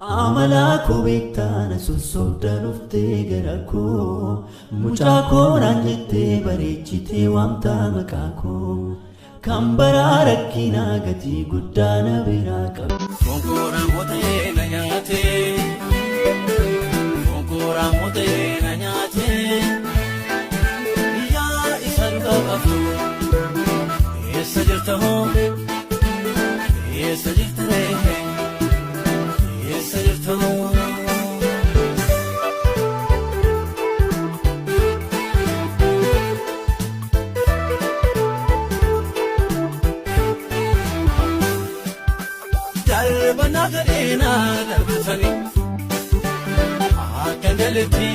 Amalaku beektana sussobdan uftee gara koo mucaa koonaan jettee bareechitee waamtaa maqaa koo kan baraa rakkinaa gatii guddaa na biraa qabu. Fonkooraan mootee na nyaatee fonkooraan mootee na nyaatee yaa isa dhugaa qabdu eessa jirta hoo eessa jirta ree. Darbana gadena darbusani akandeleti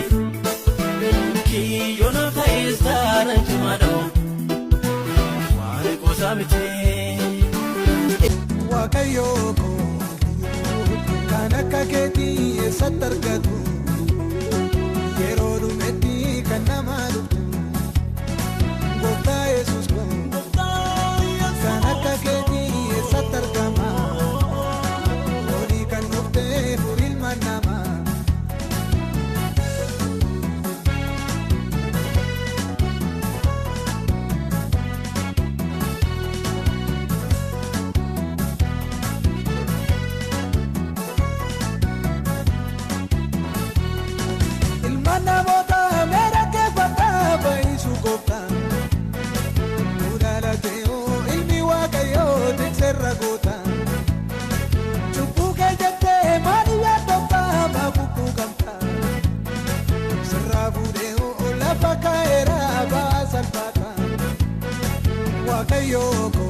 kiyona kaisara jumado wale kosamite wakayoko kanaka keti satargatu yerodu meti kanamalu gota yesus ko kanaka keti satargama ori kanufte furil manama Namota mera ke pata bai su gota Udala teo ilmi wakayo dik serra gota Chupu ke jette mani ya topa mabuku kamta Serra budeo la pakaera ba salpata Wakayo ko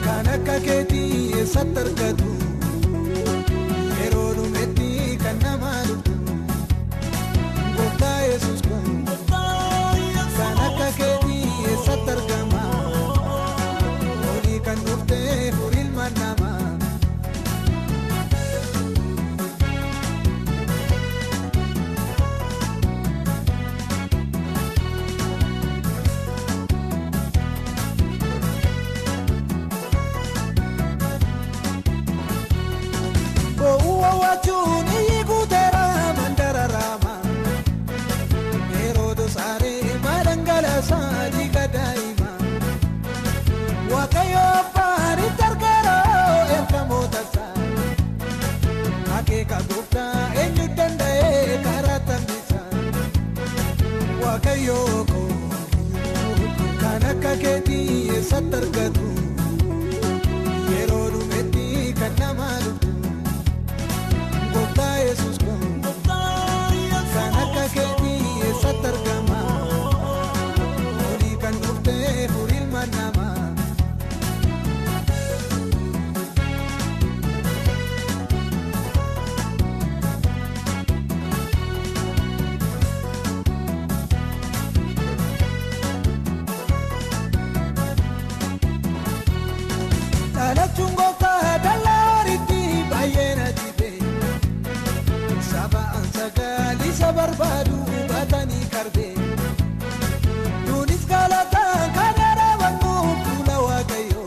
kanaka keti satargatu Erodu meti kanamalu Jesus Sanaka kedi satargama Ori kanufte furil manama Go uwa wachuni yigutera mandara rama Sare marangala sadi kadaima wakayo pari tarkaro erkamotasa ake kagupta enyutanda e karatambisa wakayo ko kanaka keti satargatu yerodu meti kanamalu gopta yesus ko kanaka keti satargama ori kanufte furil manama Dala chungota dala riti bayena jibe Saba ansagali sabarbadu batani karbe Dunis galata kanara wangu kula wakayo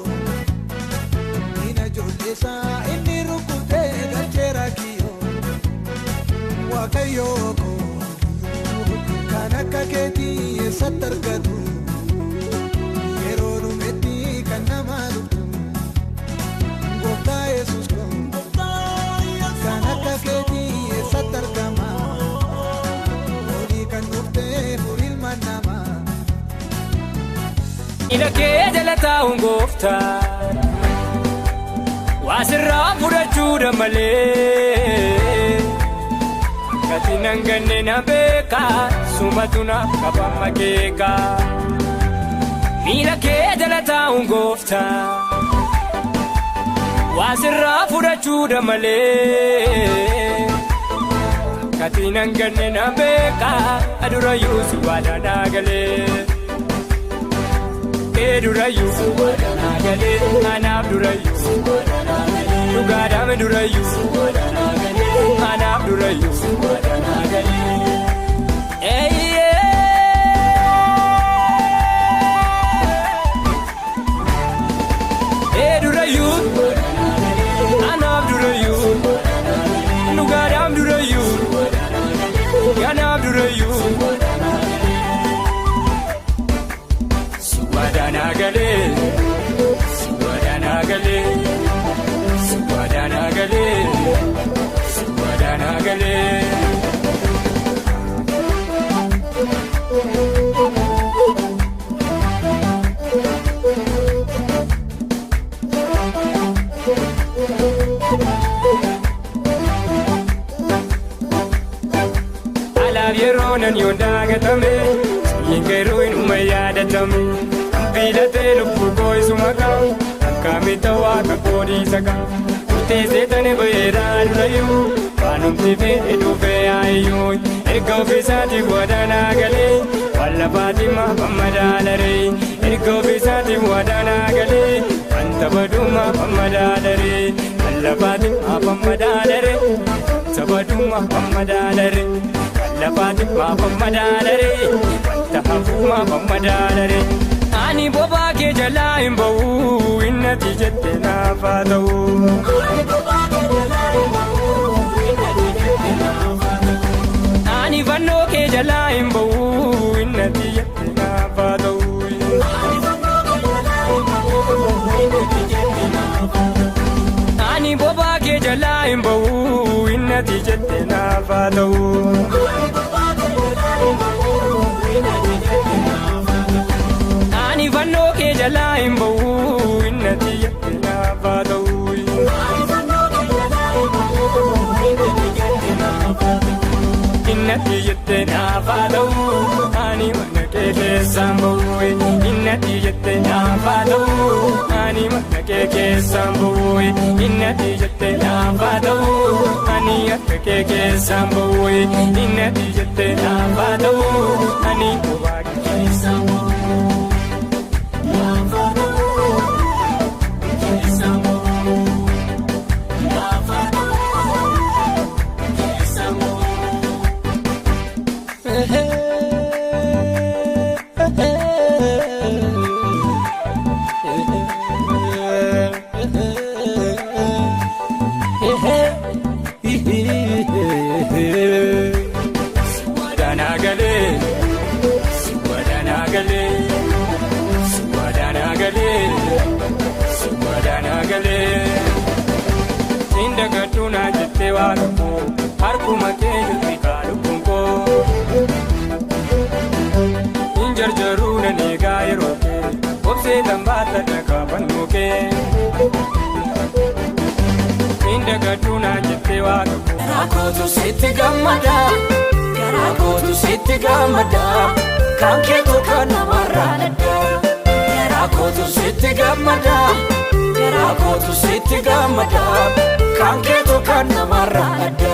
Ina jolesa inni rukute galchera kiyo Wakayo ko kanaka keti satargatu Yerodu meti kanamalu Gota Jesus ko kanaka keti satargama Ila ke jalata ungofta wasirra fudhachuudha malee Gati nanganne na beeka sumatu na qabama keeka Ila ke jalata ungofta wasirra fudhachuudha malee Gati nanganne na beeka adura yuusi waadana galee Durayu, Nagale, Anab Durayu, Nugadam Durayu, Anab Durayu, Durayu, Anab Durayu, kudhan yoo daagatame Yingaruu inuma yaadatame Biilatee lubbuu koo isuma qaba Akkaamitta waaqa koo dhiisa qaba Murtee seetani bayeeraa durayyuu Waanumti fedhe dhufee aayyuu Erga ofiisaatiif wadanaa galee Wallafaatiif maafan madaalaree Erga ofiisaatiif wadanaa galee Wanta baduma maafan madaalaree Wallafaatiif maafan madaalaree Wanta baduma maafan madaalaree Wallafaatiif maafan madaalaree Wanta hafuu maafan madaalaree Ani bobaa kee jalaa hin ba'u Innati jette naaf haa ta'u Ani fannoo kee jalaa hin ba'u Innati jette naaf haa ta'u Ani bobaa kee jalaa hin ba'u Innati jette naaf haa ta'u Ani fannoo kee jalaa hin ba'u Innati jette naaf haa ta'u Innati jette naaf haa ta'u Ani mana kee keessaan ba'u Innati jette naaf haa ta'u Ani mana kee keessaan ba'u Innati jette naaf haa ta'u Ani akka kee keessaan ba'u Innati jette naaf haa ta'u Ani bobaa kee keessaan ba'u Harkuma kee jirti kaalukun koo Injarjaruu na neegaa yeroo kee Obsee tambaata dhagaa fannoo kee Indagaduu na jettee waaqa koo Garaa kootu sitti gammada Garaa kootu sitti gammada Kan keetu kan namarraa nadda Garaa kootu sitti gammada Garaa kootu sitti gammada Kan keetu kan namarraa nadda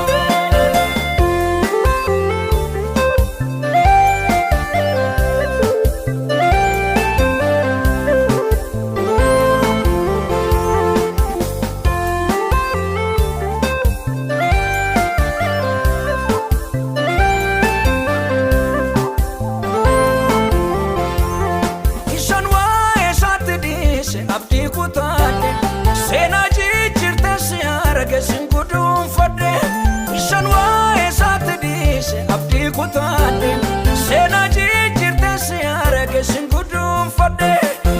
Seenaa jijjiirte si arge sin guduunfadhe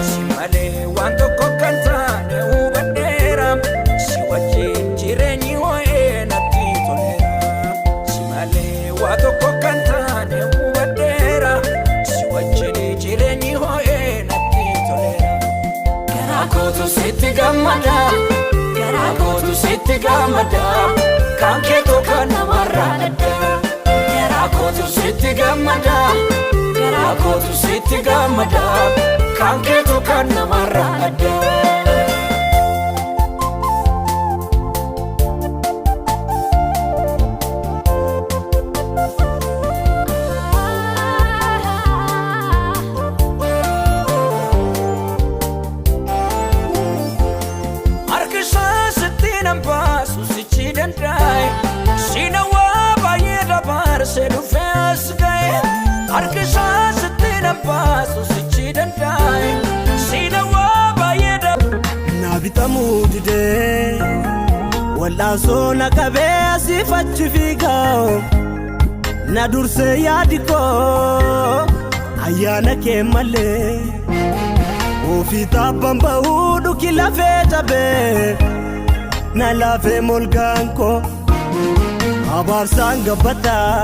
si malee waan tokko kan taane hubadheera si wajjin jireenyi ho'ee natti toleera si malee waan tokko kan taane hubadheera si wajjin jireenyi ho'ee natti toleera Garaa kootu sitti gammada Garaa kootu sitti gammada Kan keetu kan namarraa nadda Garaa kootu sitti gammada Garaa kootu sitti gammada Kan keetu kan namarraa nadda Harkisaa sitti nan baasu sichi danda'e Sina waa baay'ee dabarsee dhufee as ga'e Harkisaa sitti nan baasu sichi danda'e Sina waa baay'ee dabarsee Na bitamuu didee Wal'aansoo na qabee asiif achi fiigaa Na dursee yaadi koo ayyaana kee malee Ofii taabban bahuu dhuki lafee jabee Na lafee molgaan koo Abaarsaan gabbataa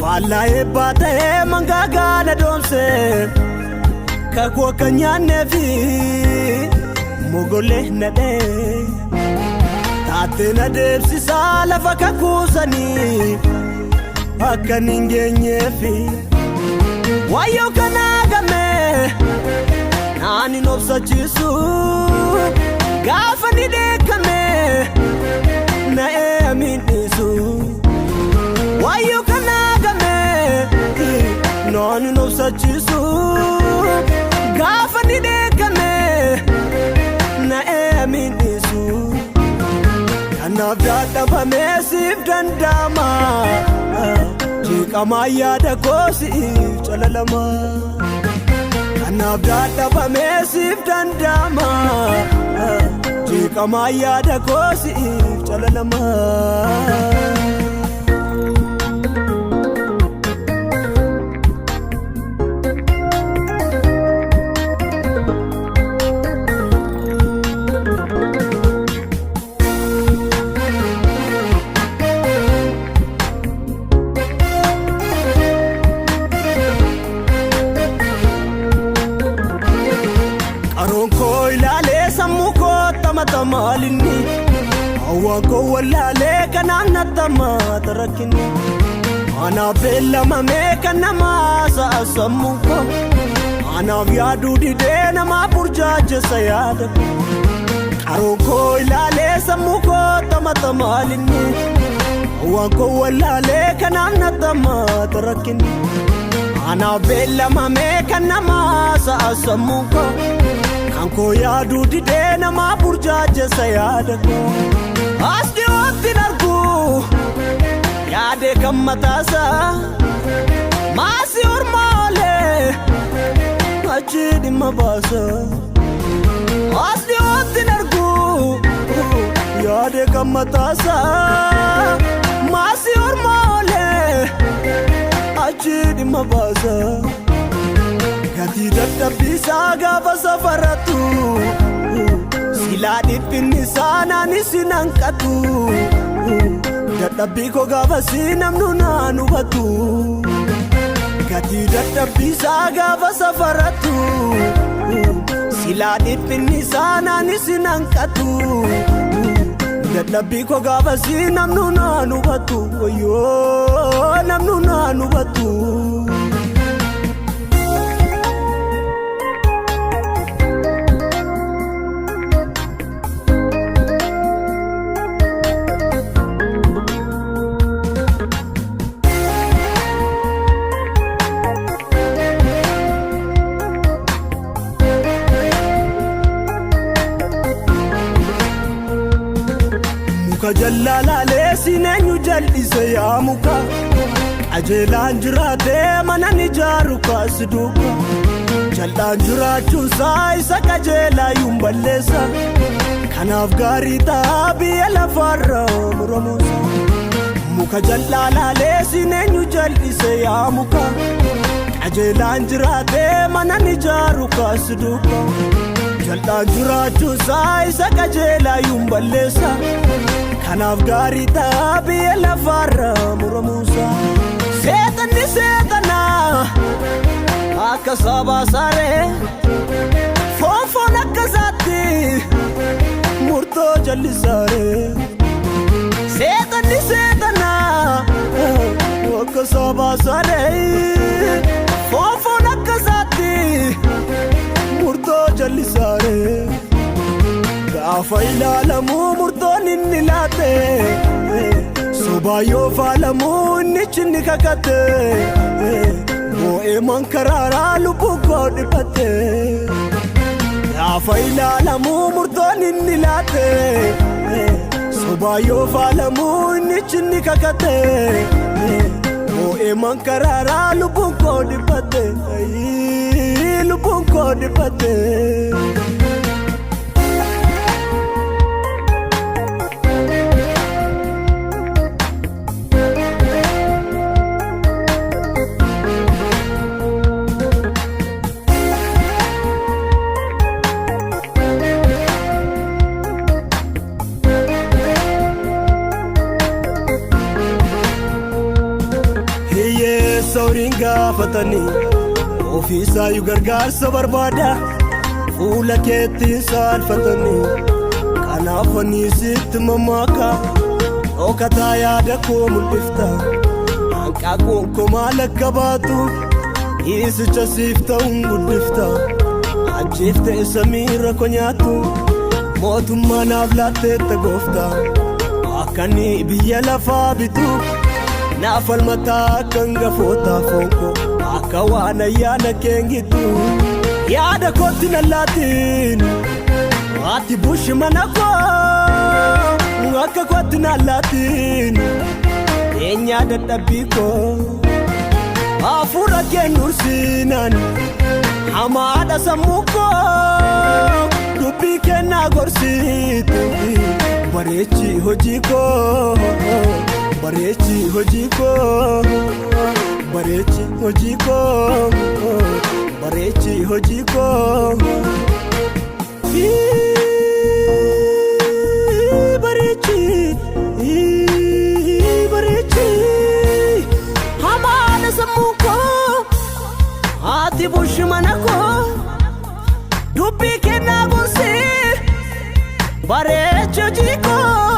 Faallaa eebbaa ta'ee mangaagaa na doomsee Kakuu akka nyaannee fi mogolee na dhee Taattee na deebsisaa lafa kakuusanii akkan hin geenyeefi wayyoo kanaa gamee naan hin obsachiisu gaafa ni deekame na'ee miidhisu wayyoo kanaa gamee naan hin obsachiisu gaafa ni deekame na'ee miidhisu kanaaf dadhabamee siif danda'ama jeeqamaa yaada koo siif calalama kanaaf dadhabamee siif danda'ama jeeqamaa yaada koo siif calalama. Malinni awwaako wallaalee kanaan nattama tarakkinni anaaf beellamamee kan namaa sa'a sammuu koo anaaf yaaduu didee namaa burjaajessa yaada qaroo koo ilaalee sammuu koo tamata malinni awwaako wallaalee kanaan nattama tarakkinni anaaf beellamamee kan namaa sa'a sammuu koo Anko yaadu didee namaa burjaajessa yaada koo as dhiyootti dargu yaade kan mataasa maasi ormaalee achi dhimma baasa as dhiyootti dargu yaade kan mataasa maasi ormaalee achi dhimma baasa. Gati dadhabbisaa gaafa safaratu silaa dhiphinni saanaan isin hanqatu dadhabbii koo gaafa si namnu naan hubatu Gati dadhabbisaa gaafa safaratu silaa dhiphinni saanaan isin hanqatu dadhabbii koo gaafa si namnu naan hubatu wayyoo namnu naan hubatu. Kajallalaalee sineenyu jal'ise yaa muka qajeelaan jiraatee mana ni jaaru kaasi duuka jal'aan jiraachuunsaa isa qajeelaa yuun balleessa kanaaf gaarii ta'a biyya lafaarra muramuusa muka jallalaalee sineenyu jal'ise yaa muka qajeelaan jiraatee mana ni jaaru kaasi duuka jal'aan jiraachuunsaa isa qajeelaa yuun balleessa kanaaf gaarii ta'a biyya lafaarra muramuusa seetanni seetanaa akka sabaa saree foonfoon akka isaatti murtoo jallisaaree seetanni seetanaa akka sabaa saree foonfoon akka isaatti murtoo jallisaaree gaafa ilaalamuu murtoon inni laate sobaayyoo faalamuu inni chinni kakate bo'ee mankaraaraa lubbuu koo dhiphate gaafa ilaalamuu murtoon inni laate sobaayyoo faalamuu inni chinni kakate bo'ee mankaraaraa lubbuu koo dhiphate lubbuu koo dhiphate. Sawriin gaafatanii ofiisaa yu gargaarsa barbaada fuula keetti saalfatanii kanaafanii sitti mammaaka dhokataa yaada koo mul'ifta hanqaaquun koo maal akka baatu dhiisicha siif ta'uun guddifta ajjeeftee samiirra ko nyaattu mootummaa naaf laatteetta gooftaa akkani biyya lafaa bitu naaf falmataa akka hangafootaa foonko akka waan ayyaana keengitu yaada kootti nallaatiin ati bushi mana koo akka kootti nallaatiin eenyaa dadhabbii koo hafuura kee nursiinan hamaadha sammuu koo dubbii kennaa gorsitu bareechi hojii koo bareechi hojii koo bareechi hojii koo bareechi hojii koo bareechi bareechi hamaadha sammuu koo ati bushi mana koo dubbii kennaa gorsi bareechi hojii koo